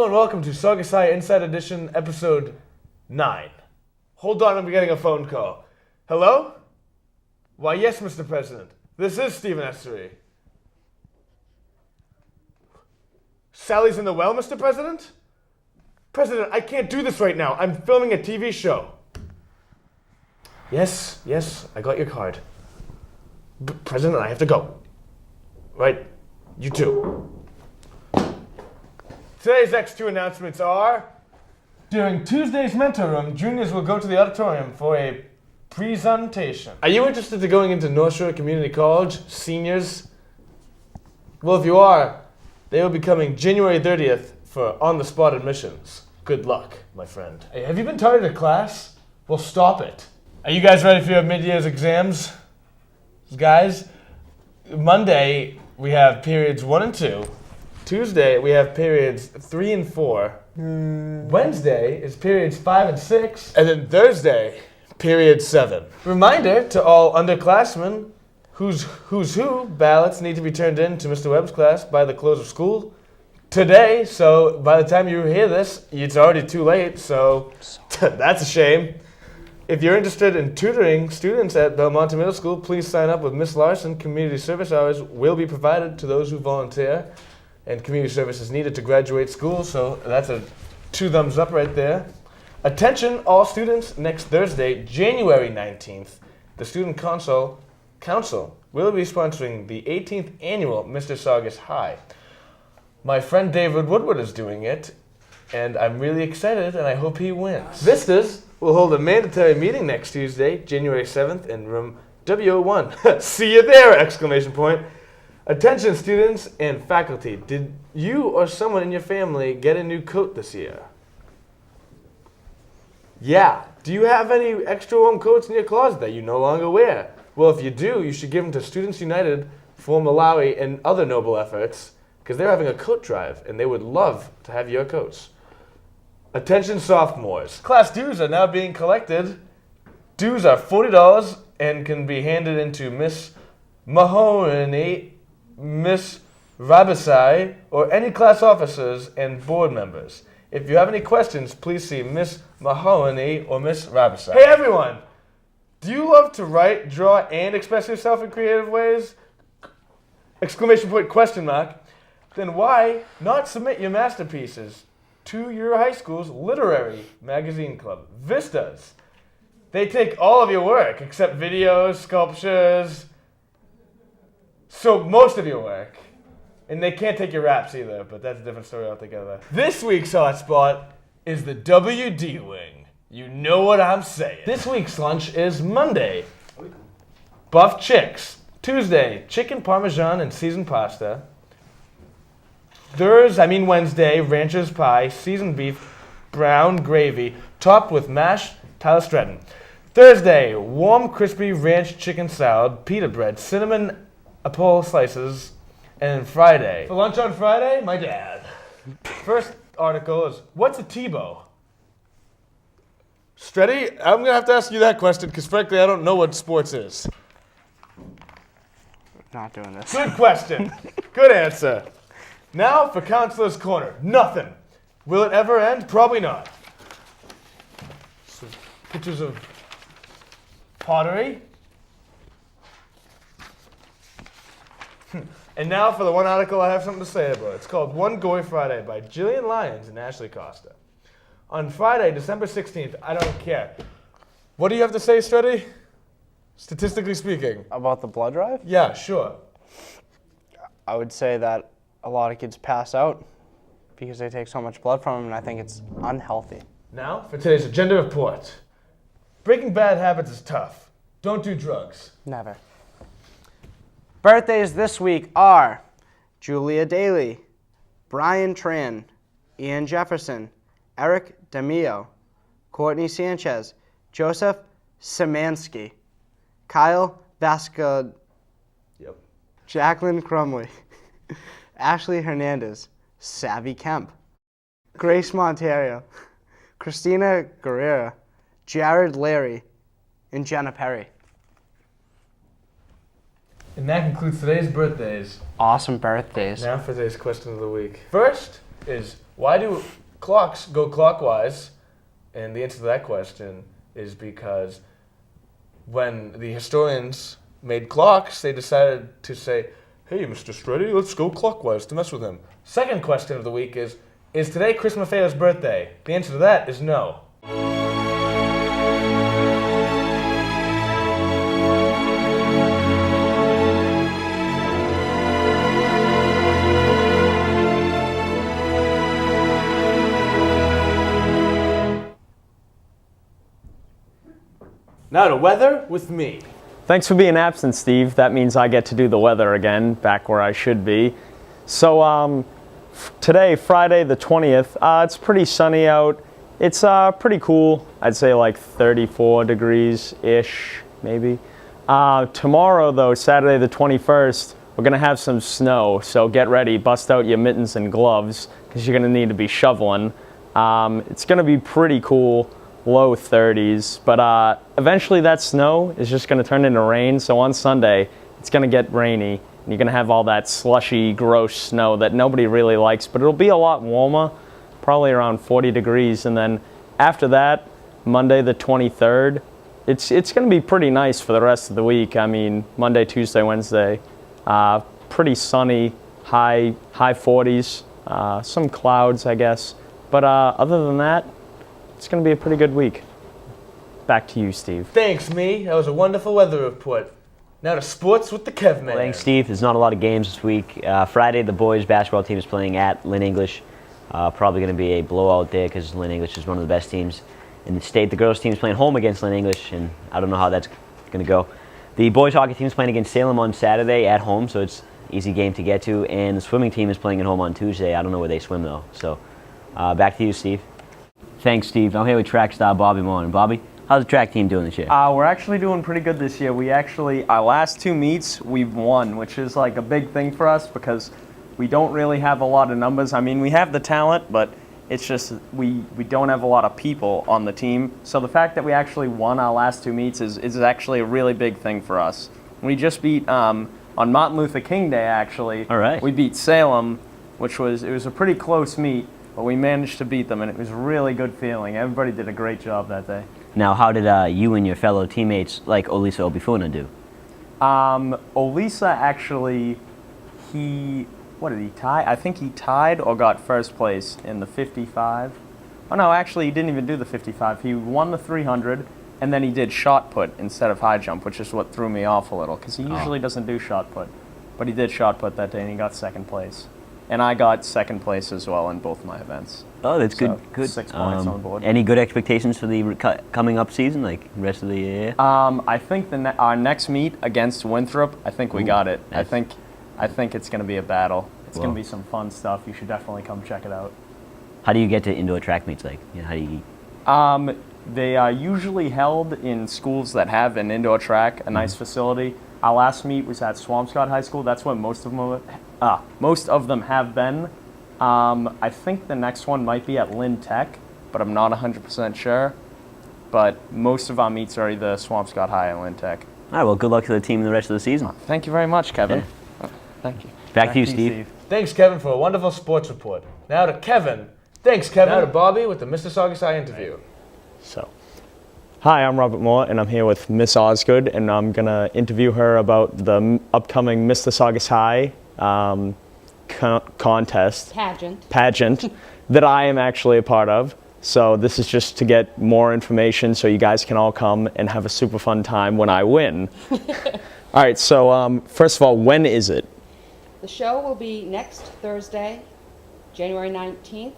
and welcome to Saugus Inside Edition, episode 9. Hold on, I'm getting a phone call. Hello? Why, yes, Mr. President. This is Stephen Estery. Sally's in the well, Mr. President? President, I can't do this right now. I'm filming a TV show. Yes, I got your card. President, I have to go. Right, you too. Today's X2 announcements are, during Tuesday's mentor room, juniors will go to the auditorium for a presentation. Are you interested in going into North Shore Community College, seniors? Well, if you are, they will be coming January 30th for on-the-spot admissions. Good luck, my friend. Hey, have you been targeted to class? Well, stop it. Are you guys ready for your mid-year's exams? Guys, Monday we have periods 1 and 2. Tuesday we have periods 3 and 4. Wednesday is periods 5 and 6. And then Thursday, period 7. Reminder to all underclassmen, who's who ballots need to be turned in to Mr. Webb's class by the close of school today. So by the time you hear this, it's already too late. So that's a shame. If you're interested in tutoring students at Belmonte Middle School, please sign up with Miss Larson. Community service hours will be provided to those who volunteer, and community service is needed to graduate school, so that's a 2 thumbs up right there. Attention, all students, next Thursday, January 19th, the Student Council will be sponsoring the 18th annual Mr. Saugus High. My friend David Woodward is doing it, and I'm really excited, and I hope he wins. Vistas will hold a mandatory meeting next Tuesday, January 7th, in room W01. See you there! Exclamation point. Attention students and faculty, did you or someone in your family get a new coat this year? Yeah. Do you have any extra warm coats in your closet that you no longer wear? Well, if you do, you should give them to Students United for Malawi and other noble efforts, because they're having a coat drive, and they would love to have your coats. Attention sophomores. Class dues are now being collected. Dues are $40 and can be handed into Miss Mahoney, Miss Rabasai, or any class officers and board members. If you have any questions, please see Miss Mahoney or Miss Rabasai. Hey everyone! Do you love to write, draw, and express yourself in creative ways? Exclamation point, question mark. Then why not submit your masterpieces to your high school's literary magazine club, Vistas? They take all of your work, except videos, sculptures, so most of your work. And they can't take your raps either, but that's a different story altogether. This week's hotspot is the WD Wing. You know what I'm saying. This week's lunch is Monday, buff chicks. Tuesday, chicken parmesan and seasoned pasta. Wednesday, rancher's pie, seasoned beef, brown gravy, topped with mashed Tyler Stratton. Thursday, warm crispy ranch chicken salad, pita bread, cinnamon apple slices, and Friday. For lunch on Friday, my dad. First article is, what's a Tebow? Stretty, I'm going to have to ask you that question because frankly I don't know what sports is. Not doing this. Good question. Good answer. Now for Counselor's Corner. Nothing. Will it ever end? Probably not. Some pictures of pottery. And now for the one article I have something to say about. It's called One Goy Friday by Jillian Lyons and Ashley Costa. On Friday, December 16th, I don't care. What do you have to say, Stretty? Statistically speaking. About the blood drive? Yeah, sure. I would say that a lot of kids pass out because they take so much blood from them, and I think it's unhealthy. Now for today's agenda report. Breaking bad habits is tough. Don't do drugs. Never. Birthdays this week are Julia Daly, Brian Tran, Ian Jefferson, Eric Demio, Courtney Sanchez, Joseph Szymanski, Kyle Vasca, Jacqueline Crumley, Ashley Hernandez, Savvy Kemp, Grace Montario, Christina Guerrera, Jared Larry, and Jenna Perry. And that concludes today's birthdays. Awesome birthdays. Now for today's question of the week. First, is, why do clocks go clockwise? And the answer to that question is because when the historians made clocks, they decided to say, hey, Mr. Stretty, let's go clockwise to mess with him. Second question of the week is today Chris Maffeo's birthday? The answer to that is no. Now to weather with me. Thanks for being absent, Steve. That means I get to do the weather again, back where I should be. So today, Friday the 20th, it's pretty sunny out. It's pretty cool. I'd say like 34 degrees-ish, maybe. Tomorrow, though, Saturday the 21st, we're going to have some snow. So get ready, bust out your mittens and gloves, because you're going to need to be shoveling. It's going to be pretty cool. Low 30s, but eventually that snow is just going to turn into rain. So on Sunday, it's going to get rainy, and you're going to have all that slushy, gross snow that nobody really likes, but it'll be a lot warmer, probably around 40 degrees. And then after that, Monday the 23rd, it's going to be pretty nice for the rest of the week. I mean, Monday, Tuesday, Wednesday, pretty sunny, high 40s, some clouds, I guess. But other than that, it's going to be a pretty good week. Back to you, Steve. Thanks, me. That was a wonderful weather report. Now to sports with the Kev Man. Well, thanks, Steve. There's not a lot of games this week. Friday, the boys' basketball team is playing at Lynn English. Probably going to be a blowout there because Lynn English is one of the best teams in the state. The girls' team is playing home against Lynn English, and I don't know how that's going to go. The boys' hockey team is playing against Salem on Saturday at home, so it's an easy game to get to. And the swimming team is playing at home on Tuesday. I don't know where they swim, though. So back to you, Steve. Thanks, Steve. I'm here with track star Bobby Moore. Bobby, how's the track team doing this year? We're actually doing pretty good this year. We actually, our last two meets, we've won, which is like a big thing for us because we don't really have a lot of numbers. I mean, we have the talent, but it's just we don't have a lot of people on the team. So the fact that we actually won our last two meets is actually a really big thing for us. We just beat, on Martin Luther King Day, actually. All right. We beat Salem, it was a pretty close meet. But we managed to beat them, and it was a really good feeling. Everybody did a great job that day. Now, how did you and your fellow teammates like Olisa Obifuna do? Olisa actually, what did he tie? I think he tied or got first place in the 55. Oh no, actually he didn't even do the 55. He won the 300, and then he did shot put instead of high jump, which is what threw me off a little, because he usually doesn't do shot put. But he did shot put that day, and he got second place. And I got second place as well in both my events. Oh, that's So, good. Good. 6 points on the board. Any good expectations for the coming up season, like the rest of the year? I think our next meet against Winthrop, I think we got it. I that's- think it's going to be a battle. It's going Whoa. to be some fun stuff. You should definitely come check it out. How do you get to indoor track meets? Like, how do you? They are usually held in schools that have an indoor track, a nice facility. Our last meet was at Swampscott High School. That's where most of them have been. I think the next one might be at Lynn Tech, but I'm not 100% sure. But most of our meets are either Swampscott High and Lynn Tech. All right. Well, good luck to the team the rest of the season. Thank you very much, Kevin. Yeah. Thank you. Back to you, Steve. Thanks, Kevin, for a wonderful sports report. Now to Kevin. Thanks, Kevin. Now to Bobby with the Mr. Saugus Eye interview. So, hi, I'm Robert Moore, and I'm here with Miss Osgood, and I'm going to interview her about the upcoming Mr. Saugus High pageant that I am actually a part of. So this is just to get more information so you guys can all come and have a super fun time when I win. All right, so first of all, when is it? The show will be next Thursday, January 19th,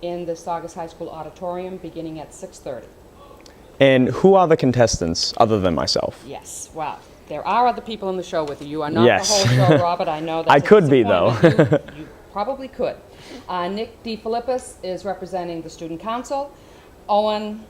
in the Saugus High School auditorium, beginning at 6:30. And who are the contestants other than myself? Yes, well, there are other people in the show with you. You are not Yes. the whole show, Robert. I know that. I could be, though. You probably could. Nick DeFilippis is representing the Student Council. Owen,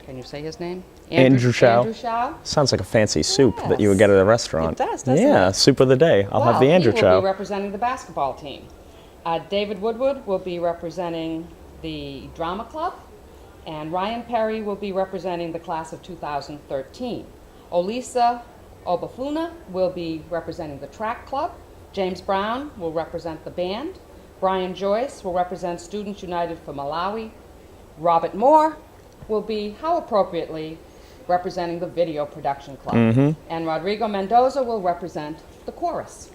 can you say his name? Andrew Chow. Andrew Chow. Sounds like a fancy soup that you would get at a restaurant. It does, doesn't yeah, it? soup of the day. I'll have the Andrew he will Chow. be representing the basketball team. David Woodward will be representing the drama club, and Ryan Perry will be representing the class of 2013. Olisa Obafuna will be representing the track club. James Brown will represent the band. Brian Joyce will represent Students United for Malawi. Robert Moore will be, how appropriately, representing the Video Production Club. And Rodrigo Mendoza will represent the chorus.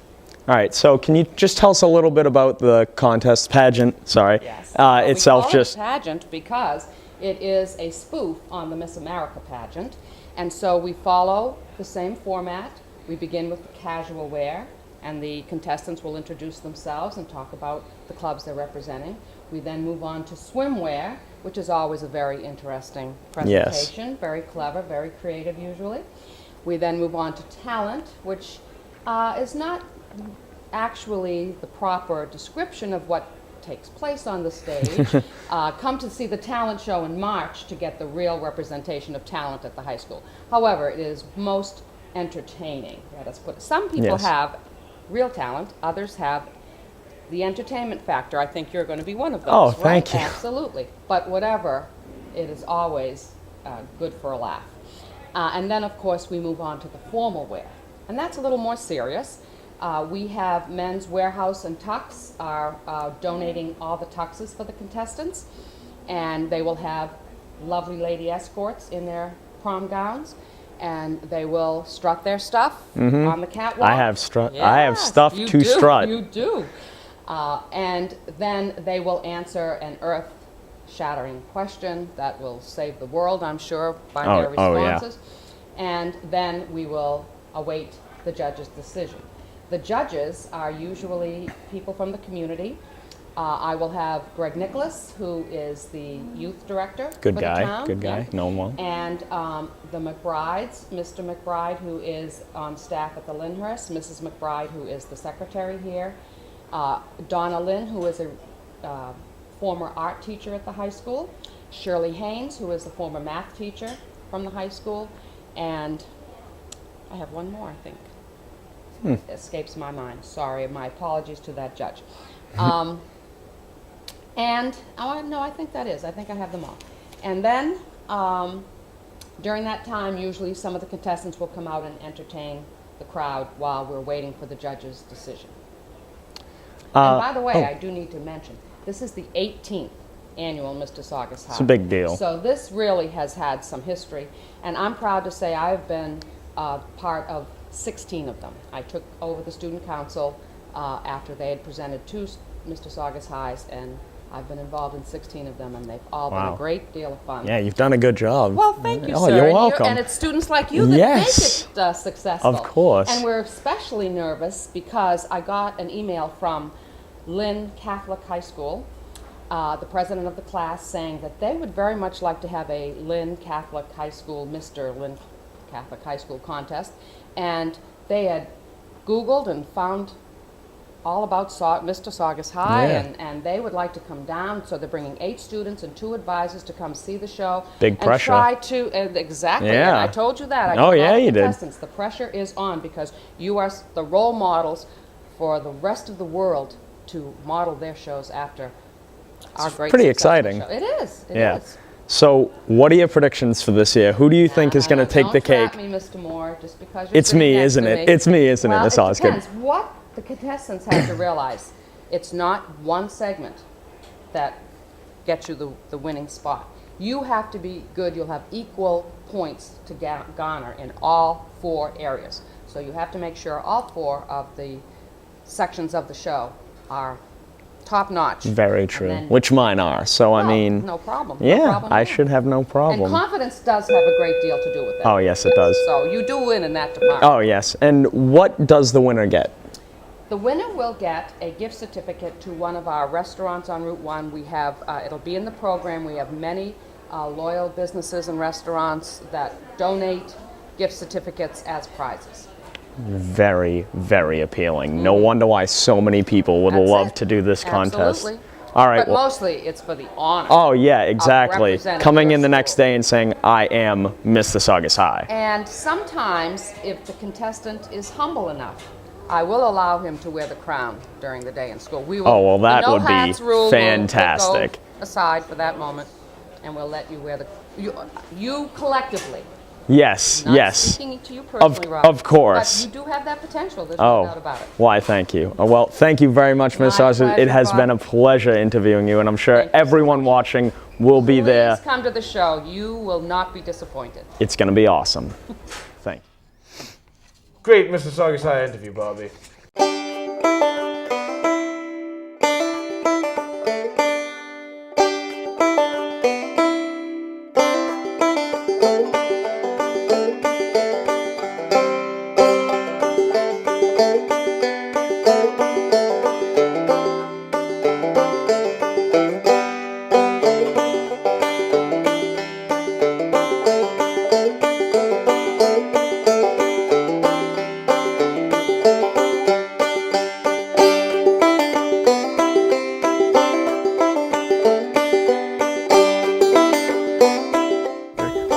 All right, so can you just tell us a little bit about the contest pageant? Sorry, Yes. Well, itself. we call Just it a pageant because it is a spoof on the Miss America pageant. And so we follow the same format. We begin with the casual wear, and the contestants will introduce themselves and talk about the clubs they're representing. We then move on to swimwear, which is always a very interesting presentation, very clever, very creative usually. We then move on to talent, which is not actually the proper description of what takes place on the stage. Come to see the talent show in March to get the real representation of talent at the high school. However, it is most entertaining. Let us put it. Some people have real talent, others have the entertainment factor. I think you're going to be one of those. Oh, right? thank you. Absolutely. But whatever, it is always good for a laugh. And then, of course, we move on to the formal wear. And that's a little more serious. We have Men's Warehouse and Tux are donating all the tuxes for the contestants. And they will have lovely lady escorts in their prom gowns. And they will strut their stuff on the catwalk. I have strut. Yes, I have stuff you to do, strut. You do. And then they will answer an earth-shattering question that will save the world, I'm sure, by their responses. And then we will await the judge's decision. The judges are usually people from the community. I will have Greg Nicholas, who is the youth director Good for guy, the town. good guy, know him well. And the McBrides, Mr. McBride, who is on staff at the Lyndhurst, Mrs. McBride, who is the secretary here, Donna Lynn, who is a former art teacher at the high school, Shirley Haynes, who is the former math teacher from the high school, and I have one more, I think. It escapes my mind. Sorry, my apologies to that judge. And, no, I think that is. I think I have them all. And then, during that time, usually some of the contestants will come out and entertain the crowd while we're waiting for the judge's decision. And by the way, I do need to mention, this is the 18th annual Mr. Saugus High. It's a big deal. So this really has had some history, and I'm proud to say I've been part of 16 of them. I took over the student council after they had presented 2 Mr. Saugus Highs, and I've been involved in 16 of them, and they've all been a great deal of fun. Yeah, you've done a good job. Well, thank you, Oh, sir. you're welcome. And it's students like you that Yes. make it successful. Of course. And we're especially nervous because I got an email from Lynn Catholic High School, the president of the class, saying that they would very much like to have a Lynn Catholic High School, Mr. Lynn Catholic High School contest. And they had Googled and found all about Mr. Saugus High, and they would like to come down. So they're bringing 8 students and 2 advisors to come see the show. Big and pressure. Try to, exactly. Yeah. And I told you that. I Oh, told yeah, all the you did. contestants, the pressure is on because you are the role models for the rest of the world to model their shows after our great pretty successful exciting. show. It is. It Yeah. is. So, what are your predictions for this year? Who do you think is going to take the cake? Don't trap me, Mr. Moore, just because you're It's sitting me, next isn't to it? me. It's me, isn't it? Well, That's all it's it good. depends. What the contestants have to realize, it's not one segment that gets you the winning spot. You have to be good. You'll have equal points to garner in all 4 areas. So you have to make sure all 4 of the sections of the show are top notch. Very And true. then- Which mine are. So, I Well, mean, no problem. No yeah, problem I at all. should have no And problem. confidence does have a great deal to do with that. Oh, yes, it does. So you do win in that department. Oh, yes. And what does the winner get? The winner will get a gift certificate to one of our restaurants on Route 1. We have, it'll be in the program. We have many loyal businesses and restaurants that donate gift certificates as prizes. Very, very appealing. No wonder why so many people would That's love it. to do this contest. Absolutely. All right. But Well, mostly it's for the honor. oh, yeah, exactly. representing Coming your in the next school. day and saying, I am Mr. Saugus High. And sometimes, if the contestant is humble enough, I will allow him to wear the crown during the day in school. We will, Oh, well, that the no would be hats rule will fantastic. go aside for that moment, and we'll let you wear the. You collectively Yes, Not yes. speaking to you personally, Robert. Of course. But you do have that potential. There's no doubt about it. Why, thank you. Well, thank you very much, Ms. My Saugus. It pleasure, has Bob. been a pleasure interviewing you, and I'm sure Thank you so everyone watching will be there. Please come to the show. You will not be disappointed. It's going to be awesome. Thank you. Great Mr. Saugus interview, Bobby.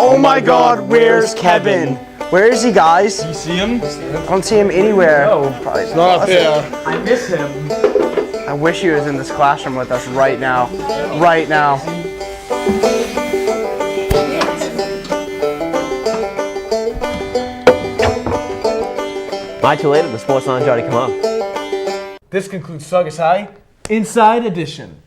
Oh my God, where's Kevin? Where is he, guys? You see him? I don't see him anywhere. No, Probably it's not up here. I miss him. I wish he was in this classroom with us right now. Right now. Am I too late? The sports lounge already come up. This concludes Saugus High Inside Edition.